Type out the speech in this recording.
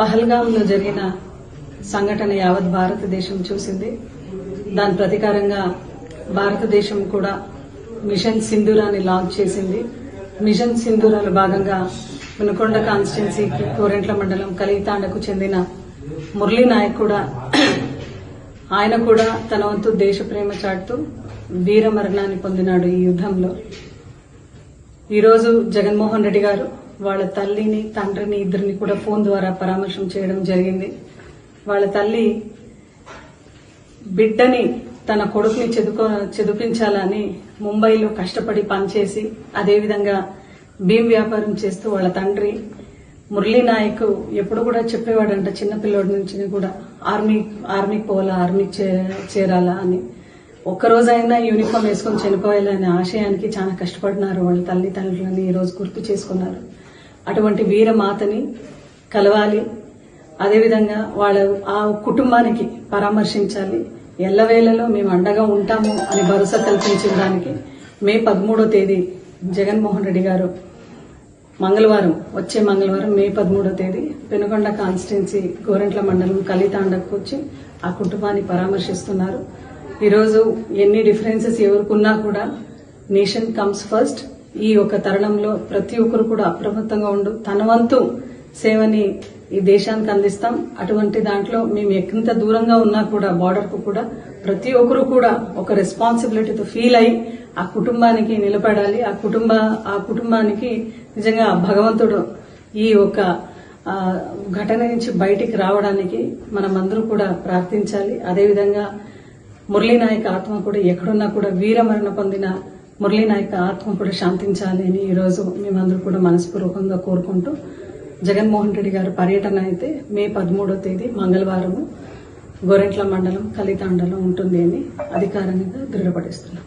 పహల్గాంలో జరిగిన సంఘటన యావత్ భారతదేశం చూసింది. దాని ప్రతీకారంగా భారతదేశం కూడా మిషన్ సింధూరాన్ని లాంచ్ చేసింది. మిషన్ సింధూరాలో భాగంగా వినుకొండ కాన్స్టిట్యున్సీకి కోరెంట్ల మండలం కలితాండకు చెందిన మురళీ నాయక్ కూడా ఆయన కూడా తన వంతు దేశ ప్రేమ చాటుతూ వీర మరణాన్ని పొందినాడు ఈ యుద్ధంలో. ఈరోజు జగన్మోహన్ రెడ్డి గారు వాళ్ళ తల్లిని తండ్రిని ఇద్దరిని కూడా ఫోన్ ద్వారా పరామర్శం చేయడం జరిగింది. వాళ్ళ తల్లి బిడ్డని తన కొడుకుని చదివించాలని ముంబైలో కష్టపడి పనిచేసి అదేవిధంగా భీమ్ వ్యాపారం చేస్తూ వాళ్ళ తండ్రి మురళీ నాయక్ ఎప్పుడు కూడా చెప్పేవాడంట చిన్నపిల్లోడి నుంచి కూడా ఆర్మీకి పోవాలా, ఆర్మీకి చేరాలా అని. ఒక్కరోజైనా యూనిఫామ్ వేసుకొని చనిపోయాలనే ఆశయానికి చాలా కష్టపడినారు వాళ్ళ తల్లిదండ్రులని ఈ రోజు గుర్తు చేసుకున్నారు. అటువంటి వీరమాతని కలవాలి, అదేవిధంగా వాళ్ళ ఆ కుటుంబానికి పరామర్శించాలి. ఎల్లవేళలో మేము అండగా ఉంటాము అని భరోసా కల్పించడానికి మే 13వ తేదీ జగన్మోహన్ రెడ్డి గారు వచ్చే మంగళవారం మే 13వ తేదీ పెనుకొండ కాన్స్టిట్యున్సీ గోరెంట్ల మండలం కలితాండకు వచ్చి ఆ కుటుంబాన్ని పరామర్శిస్తున్నారు. ఈరోజు ఎన్ని డిఫరెన్సెస్ ఎవరికున్నా కూడా నేషన్ కమ్స్ ఫస్ట్. ఈ ఒక తరుణంలో ప్రతి ఒక్కరు కూడా అప్రమత్తంగా ఉండు తన వంతు సేవని ఈ దేశానికి అందిస్తాం. అటువంటి దాంట్లో మేము ఎంత దూరంగా ఉన్నా కూడా బార్డర్ కు కూడా ప్రతి ఒక్కరు కూడా ఒక రెస్పాన్సిబిలిటీతో ఫీల్ అయి ఆ కుటుంబానికి నిలబడాలి. ఆ కుటుంబానికి నిజంగా భగవంతుడు ఈ ఒక ఘటన నుంచి బయటికి రావడానికి మనమందరూ కూడా ప్రార్థించాలి. అదేవిధంగా మురళీ నాయక్ ఆత్మ కూడా ఎక్కడున్నా కూడా వీరమరణ పొందిన మురళీ నాయక్ ఆత్మ కూడా శాంతించాలి అని ఈరోజు మేమందరూ కూడా మనస్పూర్వకంగా కోరుకుంటూ జగన్మోహన్ రెడ్డి గారి పర్యటన అయితే మే 13వ తేదీ మంగళవారం గోరెంట్ల మండలం కలితాండలో ఉంటుంది అని అధికారికంగా దృఢపడిస్తున్నాం.